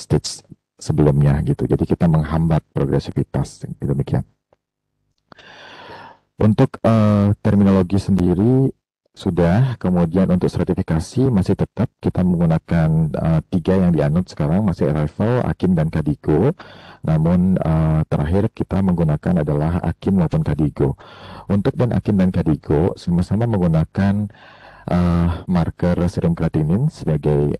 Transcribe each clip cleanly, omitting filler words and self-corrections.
stage sebelumnya gitu. Jadi kita menghambat progresivitas demikian. Untuk terminologi sendiri sudah, kemudian untuk sertifikasi masih tetap kita menggunakan tiga yang dianut sekarang, masih Arrival, Akin, dan Kadigo. Namun terakhir kita menggunakan adalah Akin maupun Kadigo. Untuk dan Akin dan Kadigo sama-sama menggunakan marker serum kreatinin sebagai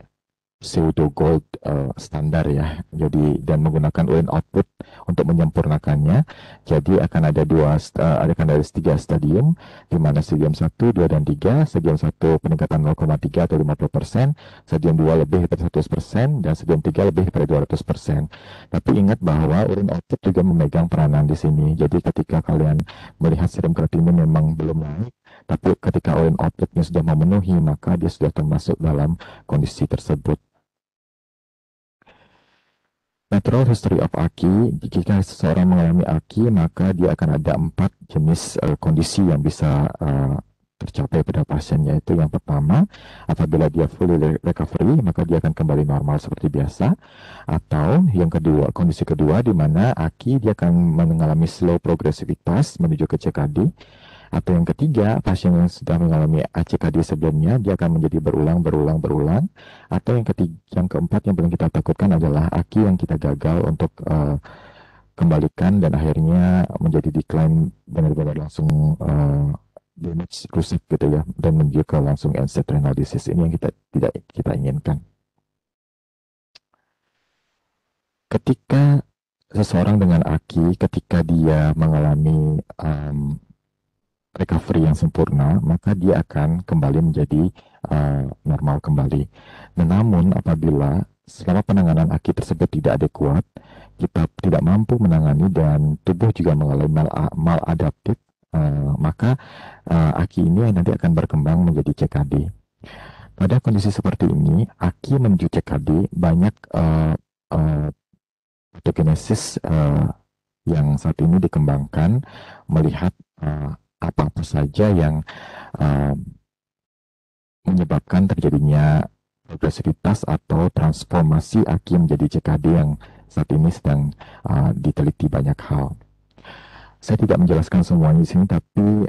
pseudo gold standar ya. Jadi dan menggunakan urin output untuk menyempurnakannya. Jadi akan ada akan ada tiga stadium, di mana stadium 1, 2, dan 3. Stadium 1 peningkatan 0,3 atau 50%, stadium 2 lebih dari 100%, dan stadium 3 lebih dari 200%. Tapi ingat bahwa urin output juga memegang peranan di sini. Jadi ketika kalian melihat serum kreatinin memang belum naik, tapi ketika urin outputnya sudah memenuhi, maka dia sudah termasuk dalam kondisi tersebut. Natural history of AKI, jika seseorang mengalami AKI, maka dia akan ada 4 jenis kondisi yang bisa tercapai pada pasien, yaitu yang pertama, apabila dia fully recovery, maka dia akan kembali normal seperti biasa. Atau yang kedua, kondisi kedua, di mana AKI dia akan mengalami slow progresivitas menuju ke CKD. Atau yang ketiga, pasien yang sudah mengalami ACKD sebelumnya, dia akan menjadi berulang. Atau yang ketiga, yang keempat yang paling kita takutkan adalah AKI yang kita gagal untuk kembalikan dan akhirnya menjadi decline benar-benar langsung damage, rusak gitu ya, dan menuju ke langsung end-stage renal disease. Ini yang tidak kita inginkan. Ketika seseorang dengan AKI, ketika dia mengalami recovery yang sempurna, maka dia akan kembali menjadi normal kembali. Namun apabila selama penanganan AKI tersebut tidak adekuat, kita tidak mampu menangani dan tubuh juga mengalami maladaptif, maka AKI ini nanti akan berkembang menjadi CKD. Pada kondisi seperti ini, AKI menuju CKD banyak pathogenesis yang saat ini dikembangkan melihat apa-apa saja yang menyebabkan terjadinya progresivitas atau transformasi AKI menjadi CKD yang saat ini sedang diteliti banyak hal. Saya tidak menjelaskan semuanya di sini, tapi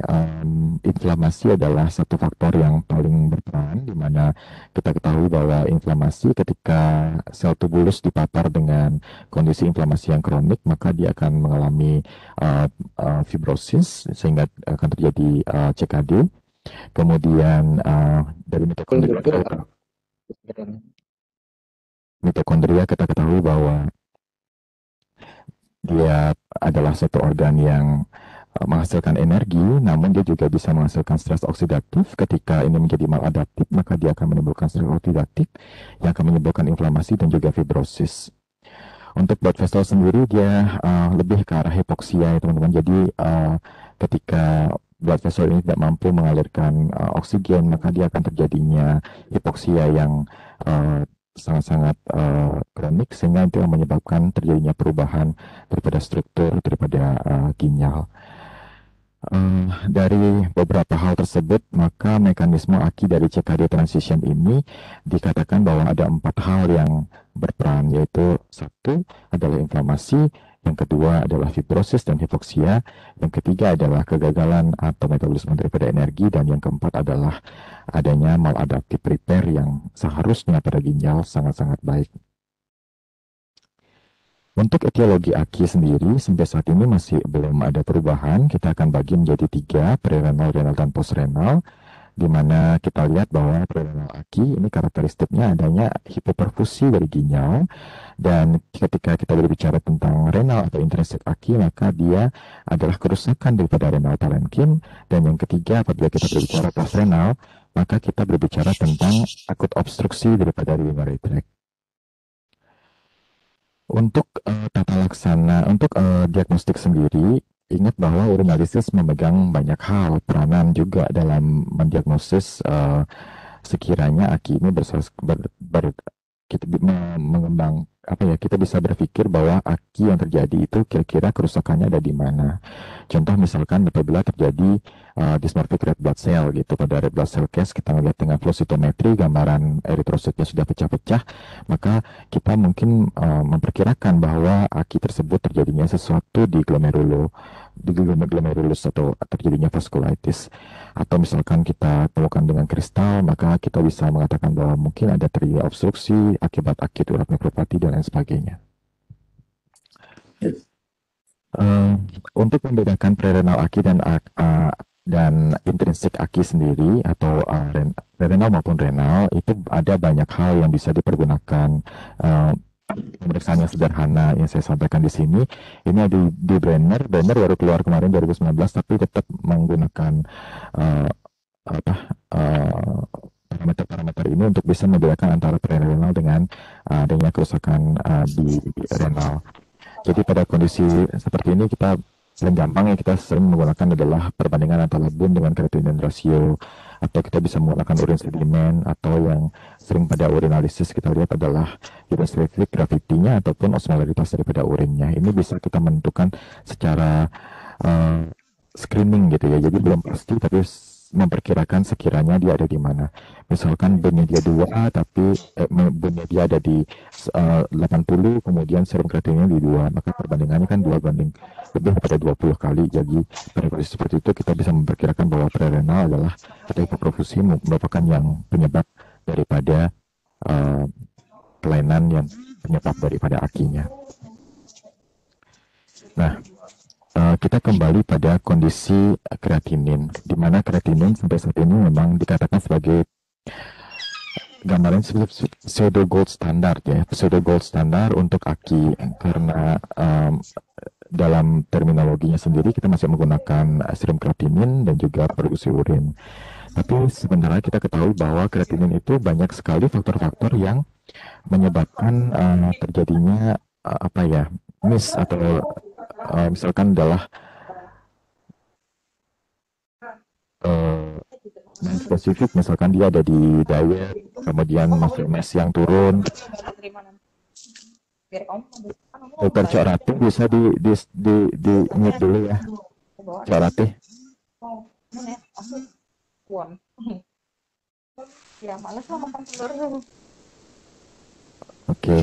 inflamasi adalah satu faktor yang paling berperan, di mana kita ketahui bahwa inflamasi ketika sel tubulus dipapar dengan kondisi inflamasi yang kronik, maka dia akan mengalami fibrosis sehingga akan terjadi CKD. Kemudian dari mitokondria kita ketahui bahwa dia adalah satu organ yang menghasilkan energi, namun dia juga bisa menghasilkan stres oksidatif. Ketika ini menjadi maladaptif, maka dia akan menimbulkan stres oksidatif yang akan menimbulkan inflamasi dan juga fibrosis. Untuk blood vessel sendiri, dia lebih ke arah hipoksia ya teman-teman. Jadi ketika blood vessel ini tidak mampu mengalirkan oksigen, maka dia akan terjadinya hipoksia yang sangat-sangat kronik, sehingga itu yang menyebabkan terjadinya perubahan daripada struktur daripada ginjal. Dari beberapa hal tersebut, maka mekanisme AKI dari CKD transition ini dikatakan bahwa ada 4 hal yang berperan, yaitu 1 adalah inflamasi, yang kedua adalah fibrosis dan hipoksia, yang ketiga adalah kegagalan atau metabolisme daripada energi, dan yang keempat adalah adanya maladaptive repair yang seharusnya pada ginjal sangat-sangat baik. Untuk etiologi AKI sendiri, sampai saat ini masih belum ada perubahan. Kita akan bagi menjadi 3, prerenal, renal, dan postrenal, di mana kita lihat bahwa prerenal AKI ini karakteristiknya adanya hipoperfusi dari ginjal, dan ketika kita berbicara tentang renal atau intrinsic AKI, maka dia adalah kerusakan daripada renal parenchyma. Dan yang ketiga, apabila kita berbicara postrenal, maka kita berbicara tentang akut obstruksi daripada urinary tract. Untuk tata laksana, untuk diagnostik sendiri, ingat bahwa urinalisis memegang banyak hal, peranan juga dalam mendiagnosis sekiranya AKI ini mengembang apa ya, kita bisa berpikir bahwa aki yang terjadi itu kira-kira kerusakannya ada di mana. Contoh misalkan apabila terjadi dysmorphic red blood cell gitu, pada red blood cell case kita melihat dengan flow cytometry gambaran eritrositnya sudah pecah-pecah, maka kita mungkin memperkirakan bahwa aki tersebut terjadinya sesuatu di glomerulus atau terjadinya vasculitis. Atau misalkan kita temukan dengan kristal, maka kita bisa mengatakan bahwa mungkin ada terjadi obstruksi akibat akut urat nefropati dan lain sebagainya. Untuk membedakan prerenal aki dan intrinsik aki sendiri atau renal maupun renal, itu ada banyak hal yang bisa dipergunakan. Pemeriksaan yang sederhana yang saya sampaikan di sini, ini ada di Brenner baru keluar kemarin 2019, tapi tetap menggunakan parameter-parameter ini untuk bisa membedakan antara prerenal dengan adanya kerusakan di renal. Jadi pada kondisi seperti ini kita paling gampang ya kita sering menggunakan adalah perbandingan antara BUN dengan creatinine ratio, atau kita bisa menggunakan urin sedimen, atau yang sering pada urinalisis kita lihat adalah urine gravity-nya ataupun osmolaritas daripada urinnya. Ini bisa kita menentukan secara screening gitu ya, jadi belum pasti tapi memperkirakan sekiranya dia ada di mana. Misalkan BUN-nya dia 2, tapi BUN-nya dia ada di 80, kemudian serum kreatinine di 2, maka perbandingannya kan 2 banding lebih pada 20 kali. Jadi pada kondisi seperti itu kita bisa memperkirakan bahwa prerenal adalah atau hipoprofusi merupakan yang penyebab daripada kelainan yang penyebab daripada akinya. Nah, kita kembali pada kondisi kreatinin, di mana kreatinin sampai saat ini memang dikatakan sebagai gambaran pseudo gold standard ya, pseudo gold standard untuk aki, karena dalam terminologinya sendiri kita masih menggunakan serum kreatinin dan juga produksi urin. Tapi sebenarnya kita ketahui bahwa kreatinin itu banyak sekali faktor-faktor yang menyebabkan terjadinya miss atau misalkan adalah yang spesifik, misalkan dia ada di diet, kemudian muscle mass yang turun. Dokter Cok Rati bisa di mute dulu ya, Cok Rati. Oke.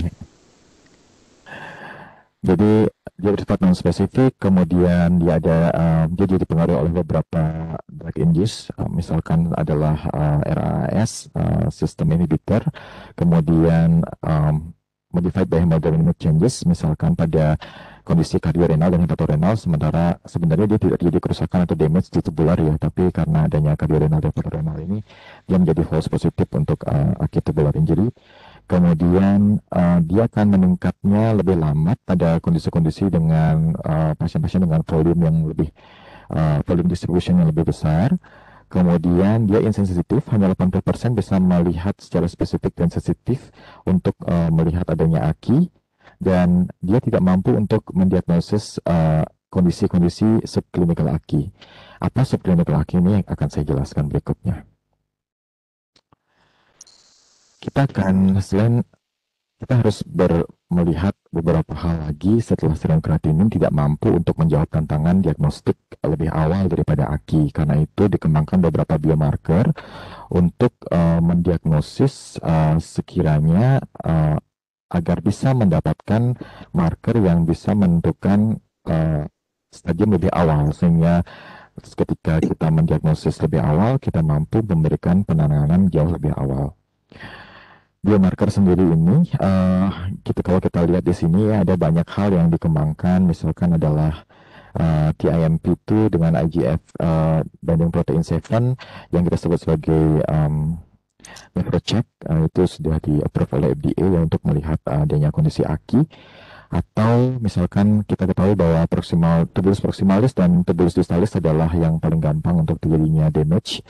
Jadi dia bersifat non spesifik, kemudian dia jadi dipengaruhi oleh beberapa drug induce, misalkan adalah RAS, system inhibitor, kemudian modified by hemodynamic changes, misalkan pada kondisi kardiorenal dan hepatorenal, sementara sebenarnya dia tidak terjadi kerusakan atau damage di tubular ya, tapi karena adanya kardiorenal dan hepatorenal ini, dia menjadi false positif untuk acute tubular injury. Kemudian dia akan meningkatnya lebih lambat pada kondisi-kondisi dengan pasien-pasien dengan volume yang lebih volume distribution yang lebih besar. Kemudian dia insensitif, hanya 80% bisa melihat secara spesifik dan sensitif untuk melihat adanya aki, dan dia tidak mampu untuk mendiagnosis kondisi-kondisi subclinical aki. Apa subclinical aki ini yang akan saya jelaskan berikutnya. Kita harus melihat beberapa hal lagi setelah serum kreatinin tidak mampu untuk menjawab tantangan diagnostik lebih awal daripada aki. Karena itu dikembangkan beberapa biomarker untuk mendiagnosis sekiranya agar bisa mendapatkan marker yang bisa menentukan stadium lebih awal, sehingga ketika kita mendiagnosis lebih awal kita mampu memberikan penanganan jauh lebih awal. Biomarker sendiri ini, kalau kita lihat di sini ya, ada banyak hal yang dikembangkan, misalkan adalah TIMP2 dengan IGF binding protein 7 yang kita sebut sebagai NephroCheck, itu sudah di-approve oleh FDA ya, untuk melihat adanya kondisi aki. Atau misalkan kita ketahui bahwa tubulus proximalis dan tubulus distalis adalah yang paling gampang untuk terjadinya damage.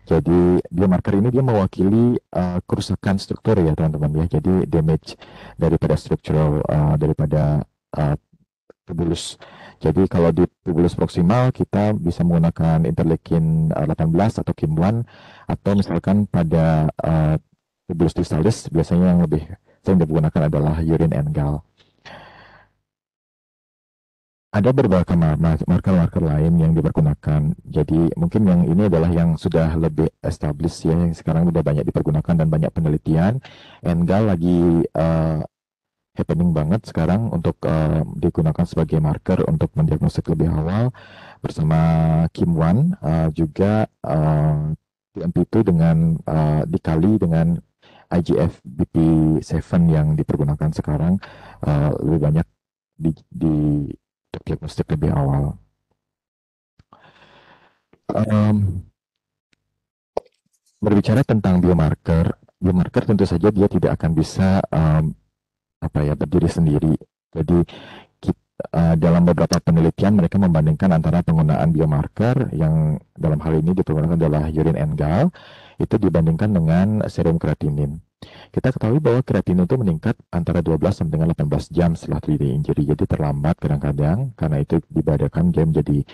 Jadi biomarker ini dia mewakili kerusakan struktur ya teman-teman ya. Jadi damage daripada struktural daripada tubulus. Jadi kalau di tubulus proximal kita bisa menggunakan interleukin 18 atau KIM1, atau misalkan pada tubulus distalis biasanya yang lebih yang digunakan adalah urine NGAL. Ada beberapa marker-marker lain yang dipergunakan. Jadi mungkin yang ini adalah yang sudah lebih established ya, yang sekarang sudah banyak dipergunakan dan banyak penelitian. NGAL lagi happening banget sekarang untuk digunakan sebagai marker untuk mendiagnosis lebih awal bersama Kim1 juga TMP2 dengan dikali dengan IGF BP7 yang dipergunakan sekarang lebih banyak di diagnostik lebih awal. Berbicara tentang biomarker tentu saja dia tidak akan bisa berdiri sendiri. Jadi dalam beberapa penelitian mereka membandingkan antara penggunaan biomarker yang dalam hal ini dipergunakan adalah urine NGAL itu dibandingkan dengan serum kreatinin. Kita ketahui bahwa kreatinin itu meningkat antara 12 sampai dengan 18 jam setelah 3D injury. Jadi terlambat kadang-kadang karena itu dibadakan dia menjadi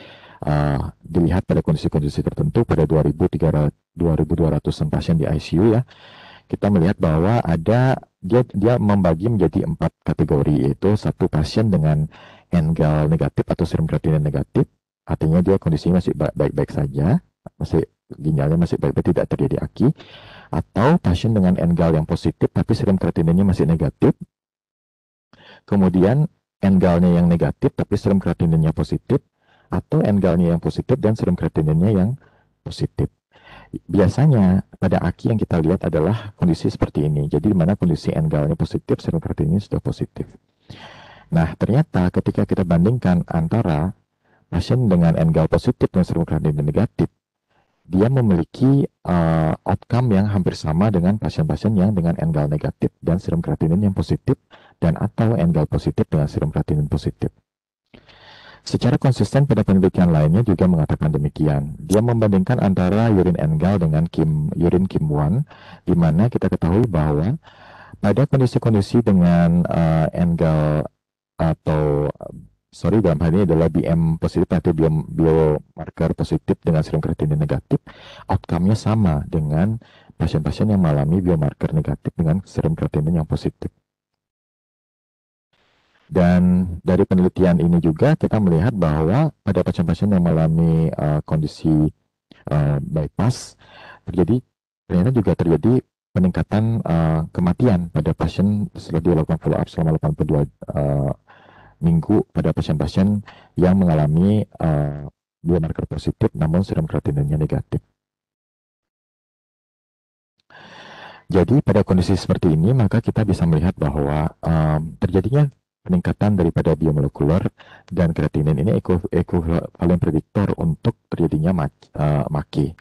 dilihat pada kondisi-kondisi tertentu pada 2.200-an pasien di ICU ya. Kita melihat bahwa ada dia membagi menjadi 4 kategori, yaitu satu pasien dengan NGAL negatif atau serum kreatinin negatif, artinya dia kondisinya masih baik-baik saja, masih ginjalnya masih baik-baik, tidak terjadi AKI, atau pasien dengan NGAL yang positif tapi serum kreatininnya masih negatif, kemudian NGAL-nya yang negatif tapi serum kreatininnya positif, atau NGAL-nya yang positif dan serum kreatininnya yang positif. Biasanya pada AKI yang kita lihat adalah kondisi seperti ini. Jadi di mana kondisi NGAL-nya positif, serum kreatinin sudah positif. Nah, ternyata ketika kita bandingkan antara pasien dengan NGAL positif dan serum kreatinin negatif, dia memiliki outcome yang hampir sama dengan pasien-pasien yang dengan NGAL negatif dan serum kreatinin yang positif dan atau NGAL positif dengan serum kreatinin positif. Secara konsisten pada penelitian lainnya juga mengatakan demikian. Dia membandingkan antara urine NGAL dengan urine Kim1, di mana kita ketahui bahwa pada kondisi-kondisi dengan NGAL atau dalam hal ini adalah BM positif atau biomarker positif dengan serum kreatinin negatif, outcome-nya sama dengan pasien-pasien yang mengalami biomarker negatif dengan serum kreatinin yang positif. Dan dari penelitian ini juga kita melihat bahwa pada pasien-pasien yang mengalami kondisi bypass ternyata juga terjadi peningkatan kematian pada pasien setelah dilakukan follow up selama 82 minggu pada pasien-pasien yang mengalami biomarker positif namun serum kreatininnya negatif. Jadi pada kondisi seperti ini maka kita bisa melihat bahwa terjadinya peningkatan daripada biomolekuler dan kreatinin ini ekuivalen prediktor untuk terjadinya MAKI.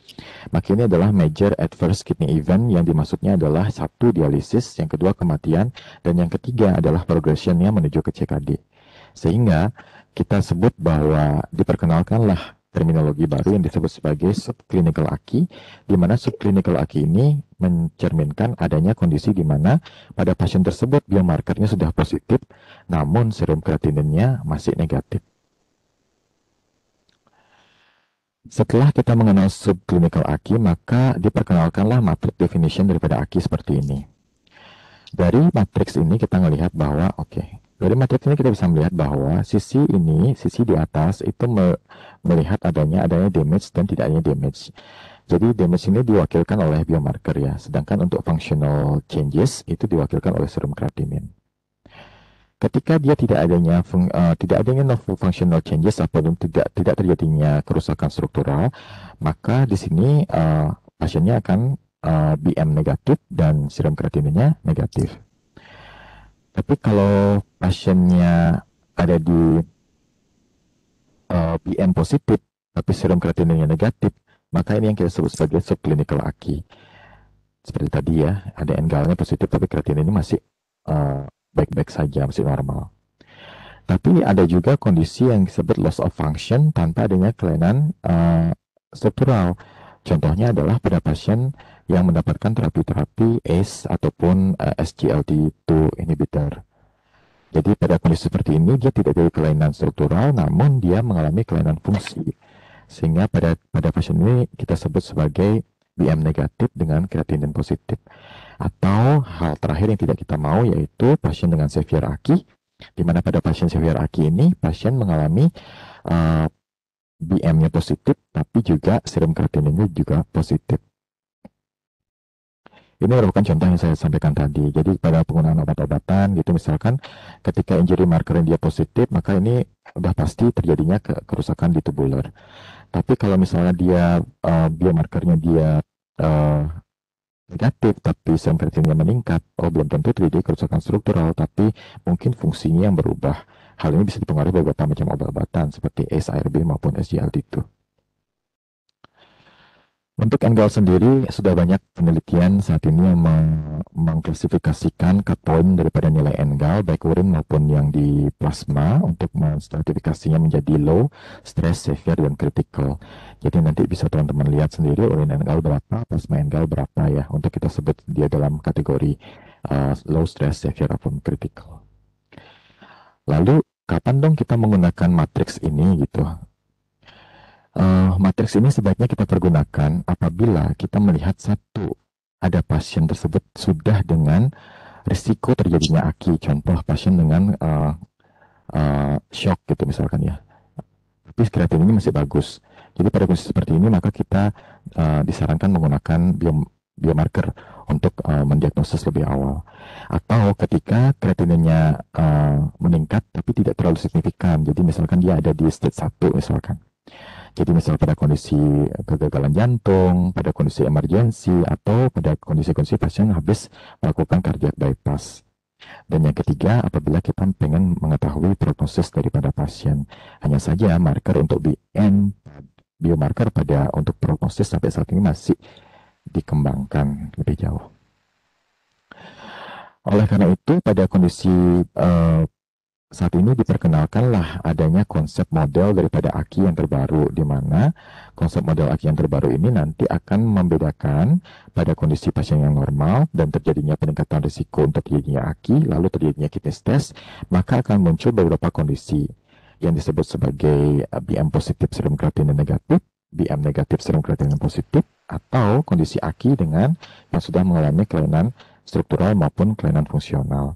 MAKI ini adalah Major Adverse Kidney Event yang dimaksudnya adalah satu dialisis, yang kedua kematian, dan yang ketiga adalah progressionnya menuju ke CKD. Sehingga kita sebut bahwa diperkenalkanlah terminologi baru yang disebut sebagai subclinical AKI, di mana subclinical AKI ini mencerminkan adanya kondisi di mana pada pasien tersebut biomarkernya sudah positif, namun serum kreatininnya masih negatif. Setelah kita mengenal subclinical AKI, maka diperkenalkanlah matrix definition daripada AKI seperti ini. Dari matriks ini kita melihat bahwa dari matriks ini kita bisa melihat bahwa sisi di atas itu melihat adanya damage dan tidak adanya damage. Jadi damage ini diwakilkan oleh biomarker ya, sedangkan untuk functional changes itu diwakilkan oleh serum kreatinin. Ketika dia tidak adanya no functional changes ataupun tidak terjadinya kerusakan struktural, maka di sini pasiennya akan BM negatif dan serum kreatininnya negatif. Tapi kalau pasiennya ada di BM positif tapi serum kreatininnya negatif, maka ini yang kita sebut sebagai subclinical AKI. Seperti tadi ya, ada NGAL-nya positif tapi kreatinin ini masih baik-baik saja, masih normal. Tapi ada juga kondisi yang disebut loss of function tanpa adanya kelainan struktural. Contohnya adalah pada pasien yang mendapatkan terapi-terapi ACE ataupun SGLT2 inhibitor. Jadi pada kondisi seperti ini dia tidak ada kelainan struktural, namun dia mengalami kelainan fungsi. Sehingga pada pasien ini kita sebut sebagai BM negatif dengan kreatinin positif. Atau hal terakhir yang tidak kita mau yaitu pasien dengan severe AKI, di mana pada pasien severe AKI ini pasien mengalami uh, BM-nya positif, tapi juga serum kreatininnya juga positif. Ini merupakan contoh yang saya sampaikan tadi. Jadi pada penggunaan obat-obatan gitu misalkan ketika injury marker dia positif, maka ini udah pasti terjadinya kerusakan di tubular. Tapi kalau misalnya dia biomarkernya dia uh, negatif tapi serum kreatininnya meningkat, oh belum tentu terjadi kerusakan struktural, tapi mungkin fungsinya yang berubah. Hal ini bisa dipengaruhi beberapa macam obat-obatan seperti ACE-ARB maupun SGLT2. Untuk NGAL sendiri, sudah banyak penelitian saat ini yang mengklasifikasikan cut point daripada nilai NGAL, baik urin maupun yang di plasma, untuk menstratifikasinya menjadi low, stress, severe, dan critical. Jadi nanti bisa teman-teman lihat sendiri urin NGAL berapa, plasma NGAL berapa ya, untuk kita sebut dia dalam kategori low, stress, severe, ataupun critical. Lalu, kapan dong kita menggunakan matriks ini gitu? Matriks ini sebaiknya kita pergunakan apabila kita melihat satu, ada pasien tersebut sudah dengan risiko terjadinya AKI, contoh pasien dengan shock gitu misalkan ya, tapi kreatin ini masih bagus. Jadi pada kondisi seperti ini maka kita disarankan menggunakan biomarker untuk mendiagnosis lebih awal. Atau ketika kreatininnya meningkat tapi tidak terlalu signifikan, jadi misalkan dia ada di stage 1 misalkan. Jadi misal pada kondisi kegagalan jantung, pada kondisi emergensi, atau pada kondisi-kondisi pasien habis melakukan cardiac bypass. Dan yang ketiga, apabila kita pengen mengetahui prognosis daripada pasien. Hanya saja marker untuk BN, biomarker pada untuk prognosis sampai saat ini masih dikembangkan lebih jauh. Oleh karena itu, pada kondisi saat ini diperkenalkanlah adanya konsep model daripada AKI yang terbaru, di mana konsep model AKI yang terbaru ini nanti akan membedakan pada kondisi pasien yang normal dan terjadinya peningkatan risiko untuk terjadinya AKI, lalu terjadinya kidney stress, maka akan muncul beberapa kondisi yang disebut sebagai BM positif serum kreatinin negatif, BM negatif serum kreatinin positif, atau kondisi AKI dengan yang sudah mengalami kelainan struktural maupun kelainan fungsional.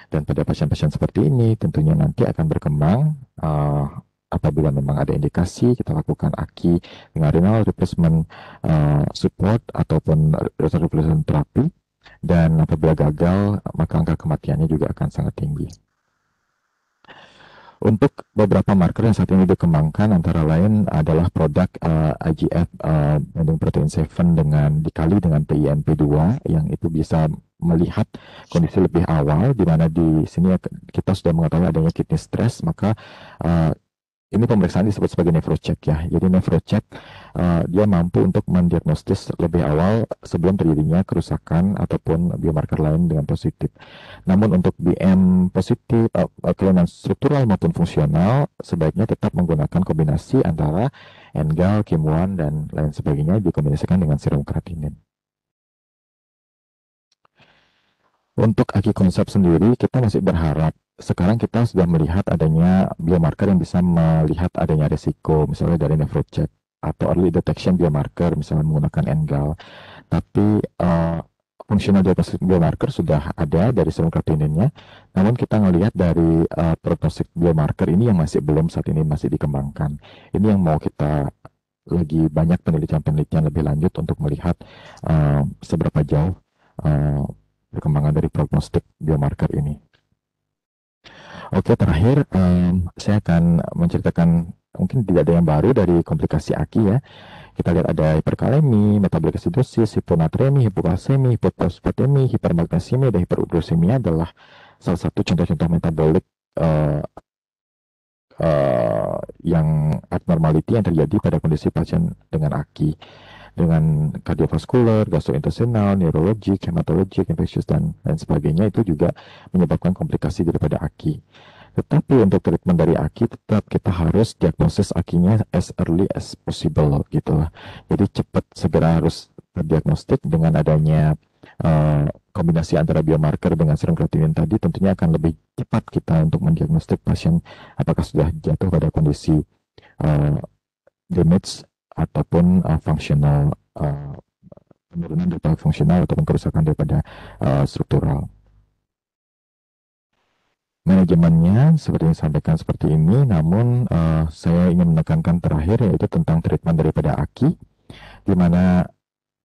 Dan pada pasien-pasien seperti ini tentunya nanti akan berkembang apabila memang ada indikasi kita lakukan AKI dengan renal replacement support ataupun renal replacement terapi, dan apabila gagal maka angka kematiannya juga akan sangat tinggi. Untuk beberapa marker yang saat ini dikembangkan antara lain adalah produk IGF binding protein 7 dengan dikali dengan PIMP2 yang itu bisa melihat kondisi lebih awal, di mana di sini kita sudah mengetahui adanya kidney stress, maka ini pemeriksaan disebut sebagai nefrocheck ya. Jadi nefrocheck dia mampu untuk mendiagnostis lebih awal sebelum terjadinya kerusakan ataupun biomarker lain dengan positif. Namun untuk BM positif, kelainan struktural maupun fungsional, sebaiknya tetap menggunakan kombinasi antara NGAL, KIM-1, dan lain sebagainya dikombinasikan dengan serum kreatinin. Untuk AKI konsep sendiri, kita masih berharap sekarang kita sudah melihat adanya biomarker yang bisa melihat adanya risiko, misalnya dari nefrocheck atau early detection biomarker, misalnya menggunakan NGAL. Tapi fungsional diagnostic biomarker sudah ada dari serum kreatininnya, namun kita melihat dari prognostic biomarker ini yang masih belum saat ini masih dikembangkan. Ini yang mau kita lagi banyak penelitian-penelitian lebih lanjut untuk melihat seberapa jauh perkembangan dari prognostik biomarker ini. Oke, terakhir saya akan menceritakan mungkin tidak ada yang baru dari komplikasi AKI ya. Kita lihat ada hiperkalemi, metabolic acidosis, hiponatremi, hipokalsemi, hipofosfatemi, hipermagnesemia, dan hiperuricemia adalah salah satu contoh-contoh metabolik yang abnormality yang terjadi pada kondisi pasien dengan AKI, dengan kardiovaskular, gastrointestinal, neurologik, hematologik, infectious, dan lain sebagainya. Itu juga menyebabkan komplikasi daripada AKI. Tetapi untuk treatment dari AKI tetap kita harus diagnosis AKI-nya as early as possible gitu lah. Jadi cepat segera harus terdiagnostik dengan adanya kombinasi antara biomarker dengan serum kreatinin tadi, tentunya akan lebih cepat kita untuk mendiagnostik pasien apakah sudah jatuh pada kondisi damage ataupun functional penurunan daripada fungsional ataupun kerusakan daripada struktural. Manajemennya seperti yang disampaikan seperti ini, namun saya ingin menekankan terakhir yaitu tentang treatment daripada AKI, di mana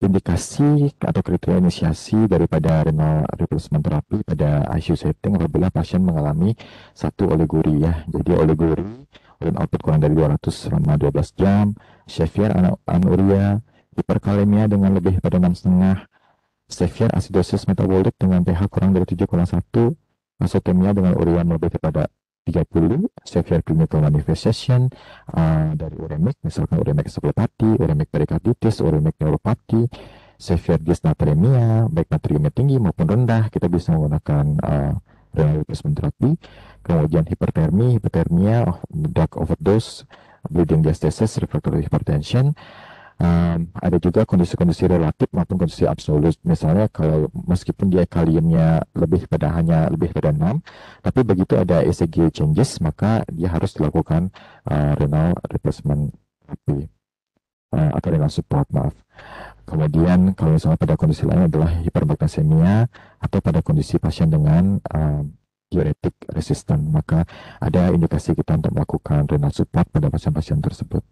indikasi atau kriteria inisiasi daripada renal replacement therapy pada ICU setting apabila pasien mengalami satu oliguria ya. Jadi oliguria, urine output kurang dari 200 selama 12 jam, severe anuria, hiperkalemia dengan lebih pada 6,5, severe acidosis metabolic dengan pH kurang dari 7,1, azotemia dengan urea lebih daripada 30, severe clinical manifestation dari uremic, misalkan uremic encephalopathy, uremic perikarditis, uremic neuropathy, severe dysnatremia, baik natriumnya tinggi maupun rendah, kita bisa menggunakan renal replacement therapy. Kemudian hipertermia, drug overdose, bleeding diastasis, refractory hypertension. Ada juga kondisi-kondisi relatif maupun kondisi absolut. Misalnya kalau meskipun dia kaliumnya hanya lebih pada 6, tapi begitu ada ECG changes, maka dia harus dilakukan renal replacement therapy atau renal support, maaf. Kemudian kalau misalnya pada kondisi lain adalah hipermagnesemia atau pada kondisi pasien dengan diuretik resistan, maka ada indikasi kita untuk melakukan renal support pada pasien-pasien tersebut.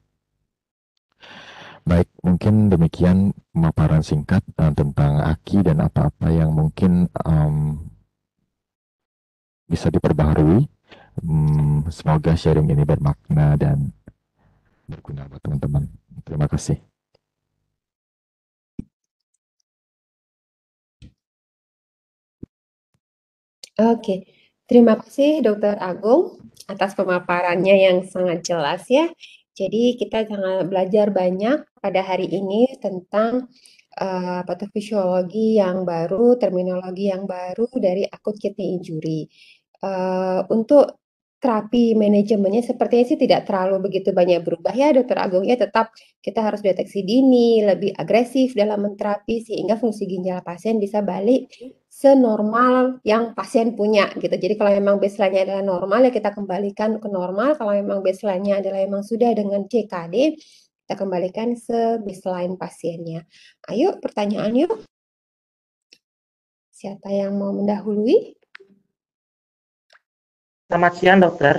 Baik, mungkin demikian pemaparan singkat tentang AKI dan apa-apa yang mungkin bisa diperbaharui. Semoga sharing ini bermakna dan berguna buat teman-teman. Terima kasih. Oke, terima kasih Dr. Agung atas pemaparannya yang sangat jelas ya. Jadi kita sangat belajar banyak pada hari ini tentang patofisiologi yang baru, terminologi yang baru dari acute kidney injury. Untuk terapi manajemennya sepertinya sih tidak terlalu begitu banyak berubah ya Dr. Agung ya, tetap kita harus deteksi dini, lebih agresif dalam menterapi sehingga fungsi ginjal pasien bisa balik senormal yang pasien punya gitu. Jadi kalau memang baseline-nya adalah normal ya kita kembalikan ke normal, kalau memang baseline-nya adalah memang sudah dengan CKD, kita kembalikan se-baseline pasiennya. Ayo pertanyaan yuk. Siapa yang mau mendahului? Selamat siang, dokter.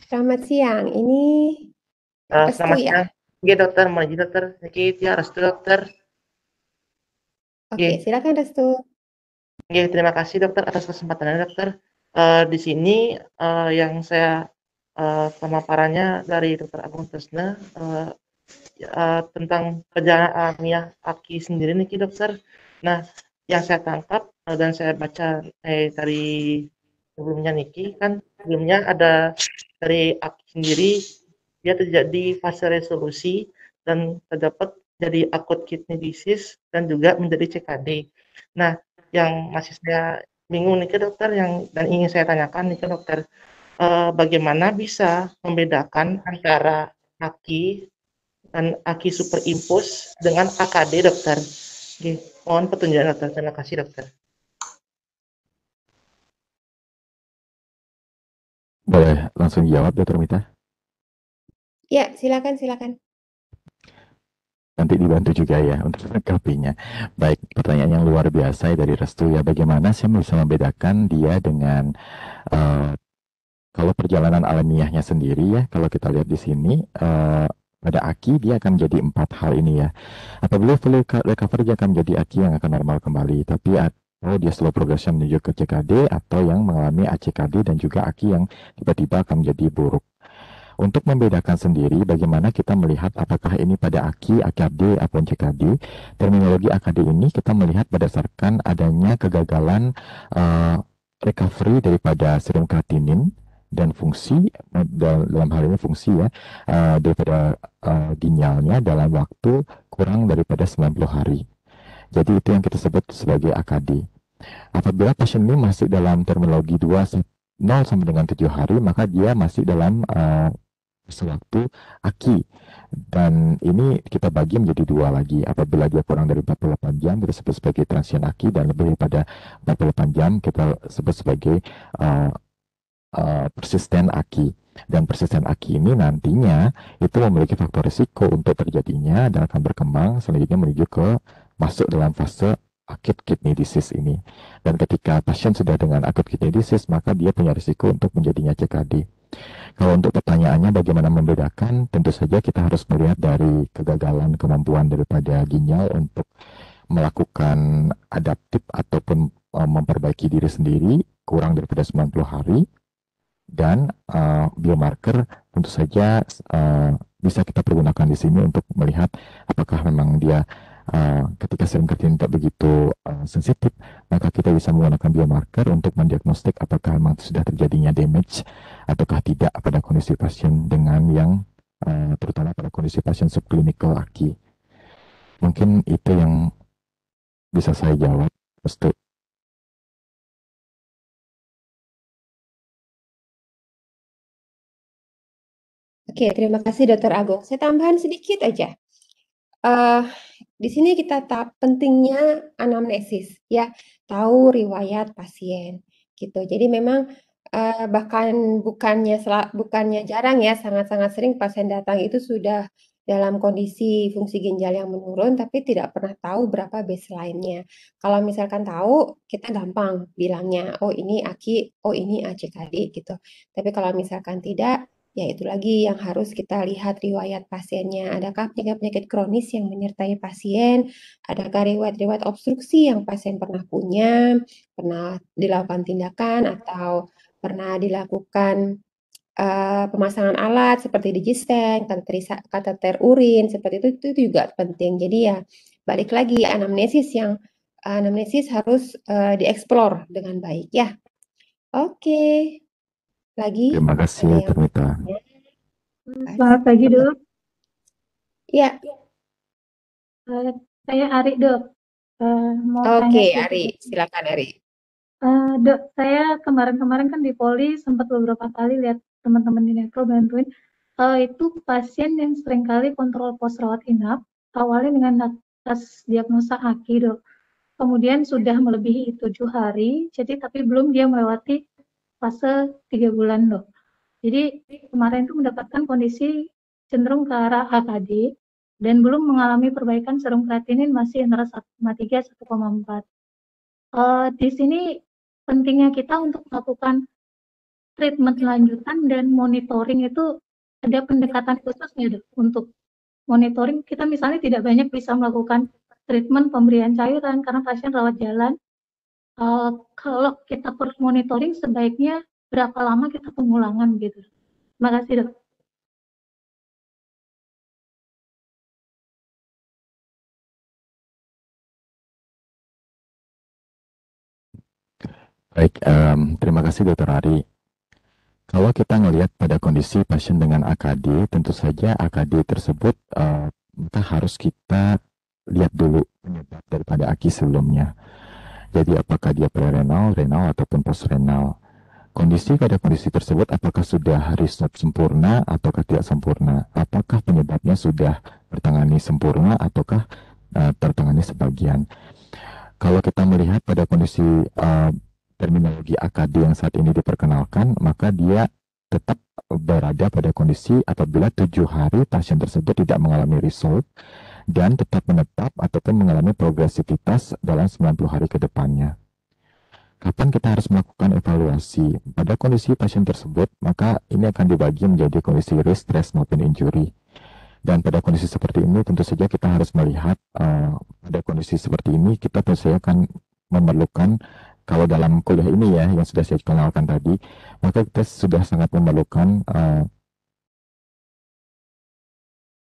Selamat siang. Ini Restu selamat ya? siang. Oke, dokter. Mau izin, dokter. Oke, ya, Restu, dokter. Oke, silakan Restu. Oke, terima kasih, dokter, atas kesempatannya, dokter. Di sini yang saya pemaparannya dari Dr. Agung Tresna tentang perjalanan alamiah AKI sendiri nih, dokter. Nah, yang saya tangkap dan saya baca dari sebelumnya Niki kan sebelumnya ada dari AKI sendiri dia terjadi fase resolusi dan terdapat jadi acute kidney disease dan juga menjadi CKD. Nah, yang masih saya bingung nih dokter dan ingin saya tanyakan nih dokter, bagaimana bisa membedakan antara AKI dan AKI superimpos dengan AKD dokter? Oke, mohon petunjukan dokter. Terima kasih dokter. Boleh langsung jawab, Dr. Mita? Ya, silakan. Nanti dibantu juga ya untuk melengkapinya. Baik, pertanyaan yang luar biasa dari Restu ya. Bagaimana saya bisa membedakan dia dengan kalau perjalanan alamiahnya sendiri ya. Kalau kita lihat di sini pada AKI dia akan menjadi 4 hal ini ya. Apabila full recovery dia akan menjadi AKI yang akan normal kembali. Tapi atau dia slow progression menuju ke CKD atau yang mengalami ACKD dan juga AKI yang tiba-tiba akan menjadi buruk. Untuk membedakan sendiri bagaimana kita melihat apakah ini pada AKI, AKD, atau CKD, terminologi AKD ini kita melihat berdasarkan adanya kegagalan recovery daripada serum kreatinin dan fungsi, dalam hal ini fungsi ya, daripada ginjalnya dalam waktu kurang daripada 90 hari. Jadi itu yang kita sebut sebagai AKD. Apabila pasien ini masih dalam terminologi 0 sampai dengan 7 hari, maka dia masih dalam sewaktu AKI. Dan ini kita bagi menjadi 2 lagi. Apabila dia kurang dari 48 jam, kita sebut sebagai transient AKI, dan lebih daripada 48 jam, kita sebut sebagai persisten AKI. Dan persisten AKI ini nantinya itu memiliki faktor risiko untuk terjadinya dan akan berkembang selanjutnya menuju ke masuk dalam fase acute kidney disease ini. Dan ketika pasien sudah dengan acute kidney disease, maka dia punya risiko untuk menjadinya CKD. Kalau untuk pertanyaannya bagaimana membedakan, tentu saja kita harus melihat dari kegagalan kemampuan daripada ginjal untuk melakukan adaptif ataupun memperbaiki diri sendiri kurang daripada 90 hari, dan biomarker tentu saja bisa kita pergunakan di sini untuk melihat apakah memang dia ketika serum kreatinin tidak begitu sensitif, maka kita bisa menggunakan biomarker untuk mendiagnostik apakah memang sudah terjadinya damage ataukah tidak pada kondisi pasien dengan yang terutama pada kondisi pasien subclinical AKI. Mungkin itu yang bisa saya jawab. Oke, terima kasih Dokter Agung. Saya tambahan sedikit aja. Di sini kita pentingnya anamnesis, ya, tahu riwayat pasien, gitu. Jadi memang bahkan bukannya jarang ya, sangat-sangat sering pasien datang itu sudah dalam kondisi fungsi ginjal yang menurun, tapi tidak pernah tahu berapa baseline-nya. Kalau misalkan tahu, kita gampang bilangnya, oh ini AKI, oh ini ACKD gitu. Tapi kalau misalkan tidak, ya itu lagi yang harus kita lihat riwayat pasiennya. Adakah penyakit-penyakit kronis yang menyertai pasien? Adakah riwayat-riwayat obstruksi yang pasien pernah punya, pernah dilakukan tindakan, atau pernah dilakukan pemasangan alat seperti digistent, kateter urin, seperti itu juga penting. Jadi ya balik lagi anamnesis harus dieksplor dengan baik ya. Oke. Lagi? Terima kasih, Dr. Mita. Selamat pagi, Dok. Ya. Saya Ari, Dok. Oke, Ari. Silakan, Ari. Dok, saya kemarin-kemarin kan di Poli sempat beberapa kali lihat teman-teman di Nepro bantuin. Itu pasien yang seringkali kontrol pos rawat inap, awalnya dengan atas diagnosa AKI, Dok. Kemudian sudah melebihi 7 hari, jadi tapi belum dia melewati fase 3 bulan, Dok. Jadi kemarin itu mendapatkan kondisi cenderung ke arah AKD dan belum mengalami perbaikan serum kreatinin masih antara 1,3 1,4. Di sini pentingnya kita untuk melakukan treatment lanjutan dan monitoring itu ada pendekatan khususnya, Dok. Untuk monitoring kita misalnya tidak banyak bisa melakukan treatment pemberian cairan karena pasien rawat jalan. Kalau kita perlu monitoring sebaiknya berapa lama kita pengulangan gitu. Terima kasih, Dok. Baik, terima kasih Dr. Ari. Kalau kita melihat pada kondisi pasien dengan AKD, tentu saja AKD tersebut maka harus kita lihat dulu penyebab daripada AKI sebelumnya. Jadi apakah dia prerenal, renal, ataupun postrenal. Kondisi pada kondisi tersebut apakah sudah result sempurna ataukah tidak sempurna? Apakah penyebabnya sudah tertangani sempurna ataukah tertangani sebagian? Kalau kita melihat pada kondisi terminologi AKD yang saat ini diperkenalkan, maka dia tetap berada pada kondisi apabila 7 hari pasien tersebut tidak mengalami result dan tetap menetap ataupun mengalami progresivitas dalam 90 hari ke depannya. Kapan kita harus melakukan evaluasi? Pada kondisi pasien tersebut, maka ini akan dibagi menjadi kondisi risk, stress, maupun injury. Dan pada kondisi seperti ini, tentu saja kita harus melihat pada kondisi seperti ini, kita tentu saja akan memerlukan, kalau dalam kuliah ini ya, yang sudah saya kenalkan tadi, maka kita sudah sangat memerlukan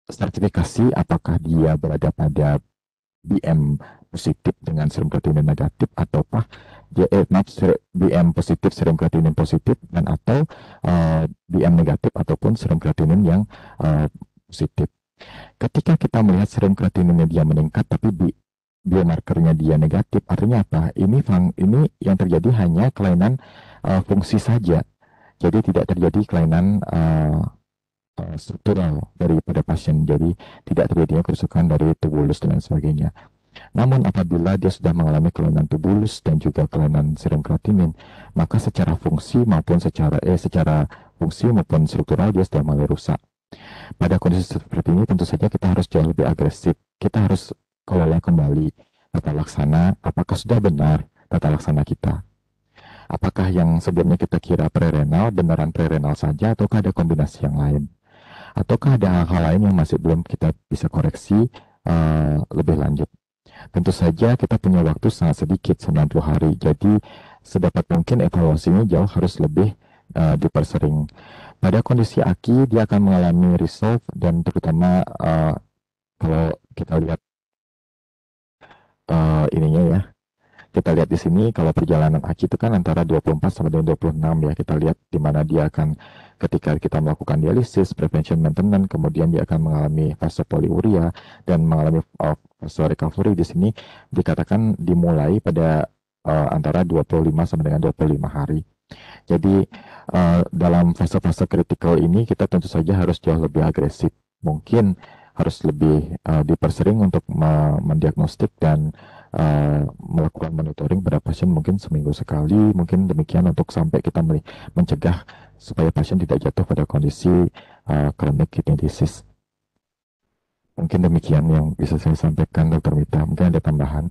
sertifikasi apakah dia berada pada BM positif dengan serum kreatinin negatif ataukah dia BM positif serum kreatinin positif dan atau BM negatif ataupun serum kreatinin yang positif. Ketika kita melihat serum kreatininnya dia meningkat tapi biomarkernya dia negatif, artinya apa? Ini yang terjadi hanya kelainan fungsi saja. Jadi tidak terjadi kelainan struktural daripada pasien, jadi tidak terjadinya kerusakan dari tubulus dan lain sebagainya. Namun apabila dia sudah mengalami kelainan tubulus dan juga kelainan serum kreatinin, maka secara fungsi maupun secara fungsi maupun struktural dia sudah mulai rusak. Pada kondisi seperti ini tentu saja kita harus jauh lebih agresif. Kita harus kelola kembali tata laksana, apakah sudah benar tata laksana kita. Apakah yang sebelumnya kita kira prerenal, beneran prerenal saja, ataukah ada kombinasi yang lain? Ataukah ada hal-hal lain yang masih belum kita bisa koreksi lebih lanjut? Tentu saja kita punya waktu sangat sedikit, 90 hari. Jadi sedapat mungkin evaluasinya jauh harus lebih dipersering. Pada kondisi aki, dia akan mengalami resolve dan terutama kalau kita lihat ininya ya, kita lihat di sini kalau perjalanan aki itu kan antara 24 sampai dengan 26 ya. Kita lihat di mana dia akan ketika kita melakukan dialisis, prevention maintenance, kemudian dia akan mengalami fase poliuria dan mengalami fase recovery. Di sini dikatakan dimulai pada antara 25 sampai dengan 25 hari. Jadi dalam fase-fase kritikal ini kita tentu saja harus jauh lebih agresif. Mungkin harus lebih dipersering untuk mendiagnostik dan melakukan monitoring pada pasien mungkin seminggu sekali, mungkin demikian untuk sampai kita mencegah supaya pasien tidak jatuh pada kondisi chronic kidney disease. Mungkin demikian yang bisa saya sampaikan, Dr. Mita. Mungkin ada tambahan.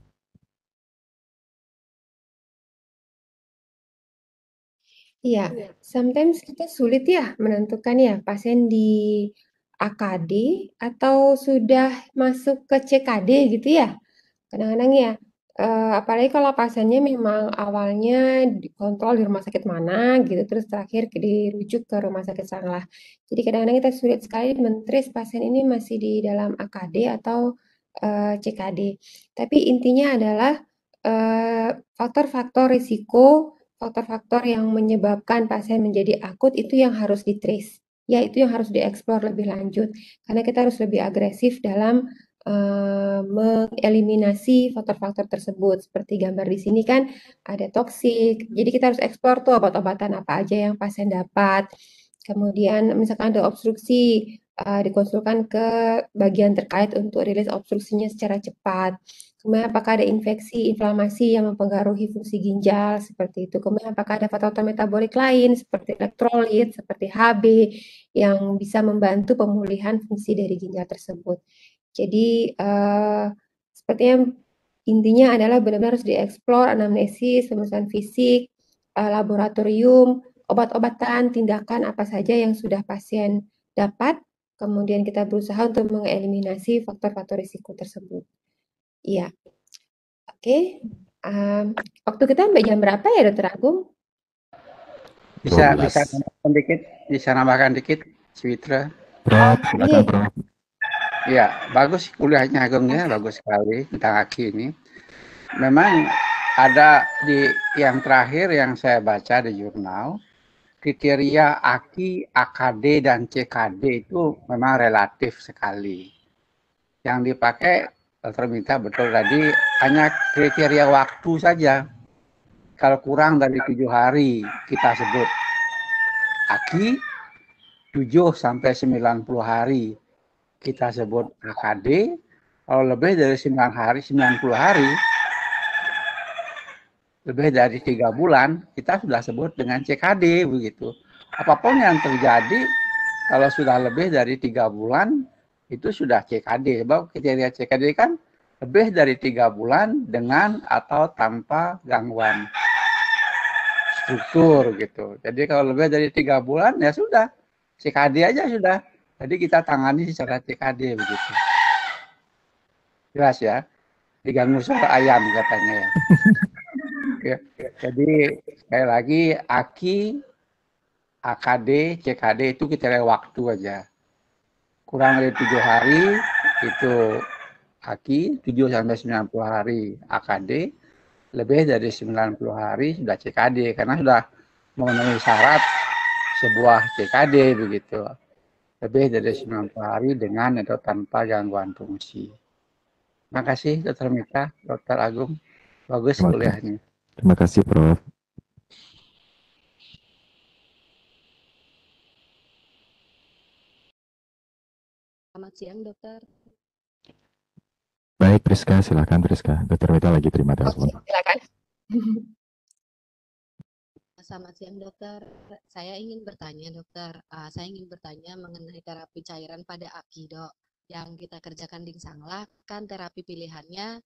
Iya, sometimes kita sulit ya menentukan ya pasien di AKD atau sudah masuk ke CKD gitu ya. Kadang-kadang ya, apalagi kalau pasiennya memang awalnya dikontrol di rumah sakit mana gitu, terus terakhir dirujuk ke rumah sakit salah. Jadi kadang-kadang kita sulit sekali men-trace pasien ini masih di dalam AKD atau CKD. Tapi intinya adalah faktor-faktor risiko, faktor-faktor yang menyebabkan pasien menjadi akut itu yang harus di-trace. Ya, itu yang harus dieksplor lebih lanjut. Karena kita harus lebih agresif dalam mengeliminasi faktor-faktor tersebut. Seperti gambar di sini kan ada toksik. Jadi kita harus eksplor tuh obat-obatan apa aja yang pasien dapat. Kemudian misalkan ada obstruksi, dikonsulkan ke bagian terkait untuk rilis obstruksinya secara cepat. Kemudian apakah ada infeksi, inflamasi yang mempengaruhi fungsi ginjal, seperti itu. Kemudian apakah ada faktor metabolik lain seperti elektrolit, seperti Hb, yang bisa membantu pemulihan fungsi dari ginjal tersebut. Jadi sepertinya intinya adalah benar-benar harus dieksplor anamnesis, pemeriksaan fisik, laboratorium, obat-obatan, tindakan apa saja yang sudah pasien dapat, kemudian kita berusaha untuk mengeliminasi faktor-faktor risiko tersebut. Iya, oke. Waktu kita sampai jam berapa ya, Dr. Agung? Bisa 12. nambahkan dikit, Switra. Prof, silakan Prof. Ya, bagus kuliahnya Agung ya, bagus sekali tentang aki ini. Memang ada di yang terakhir yang saya baca di jurnal, kriteria aki, AKD, dan CKD itu memang relatif sekali. Yang dipakai, Dr. Mita betul tadi, hanya kriteria waktu saja. Kalau kurang dari 7 hari kita sebut aki, 7 sampai 90 hari kita sebut AKD. Kalau lebih dari 90 hari, lebih dari 3 bulan, kita sudah sebut dengan CKD begitu. Apapun yang terjadi, kalau sudah lebih dari 3 bulan, itu sudah CKD. Sebab kriteria CKD kan lebih dari 3 bulan dengan atau tanpa gangguan struktur gitu. Jadi kalau lebih dari 3 bulan ya sudah, CKD aja sudah. Jadi kita tangani secara CKD begitu. Jelas ya? Diganggu suara ayam katanya ya. Oke. Jadi sekali lagi aki, AKD, CKD itu kriteria waktu aja. Kurang dari 7 hari itu aki, 7 sampai 90 hari AKD, lebih dari 90 hari sudah CKD karena sudah memenuhi syarat sebuah CKD begitu. Lebih dari 90 hari dengan atau tanpa gangguan fungsi. Terima kasih Dr. Mita, Dr. Agung. Bagus kuliahnya. Terima kasih Prof. Selamat siang, Dokter. Baik, Priska, silakan Priska. Dr. Mita lagi terima telepon. Silakan. Selamat siang dokter. Saya ingin bertanya dokter, saya ingin bertanya mengenai terapi cairan pada AKI dok. Yang kita kerjakan di Sanglah kan terapi pilihannya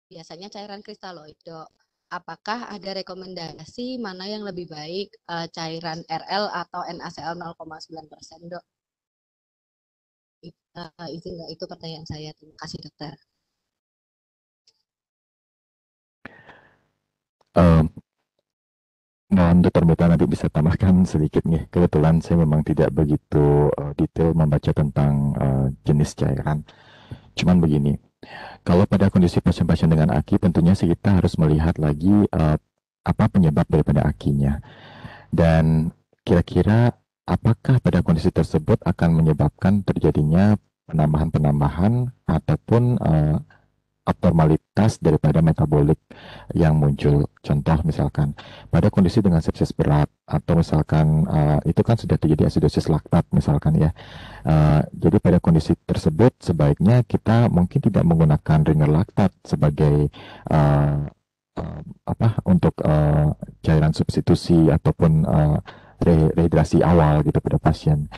biasanya cairan kristaloid dok. Apakah ada rekomendasi mana yang lebih baik, cairan RL atau NaCl 0,9% dok? Itu pertanyaan saya. Terima kasih dokter. Mohon Dokter Mita nanti bisa tambahkan sedikit nih. Kebetulan saya memang tidak begitu detail membaca tentang jenis cairan. Cuman begini, kalau pada kondisi pasien-pasien dengan AKI, tentunya sih kita harus melihat lagi apa penyebab daripada AKI-nya. Dan kira-kira apakah pada kondisi tersebut akan menyebabkan terjadinya penambahan-penambahan ataupun abnormalitas daripada metabolik yang muncul. Contoh misalkan pada kondisi dengan sepsis berat atau misalkan itu kan sudah terjadi asidosis laktat misalkan ya. Jadi pada kondisi tersebut sebaiknya kita mungkin tidak menggunakan ringer laktat sebagai untuk cairan substitusi ataupun rehidrasi awal gitu pada pasien.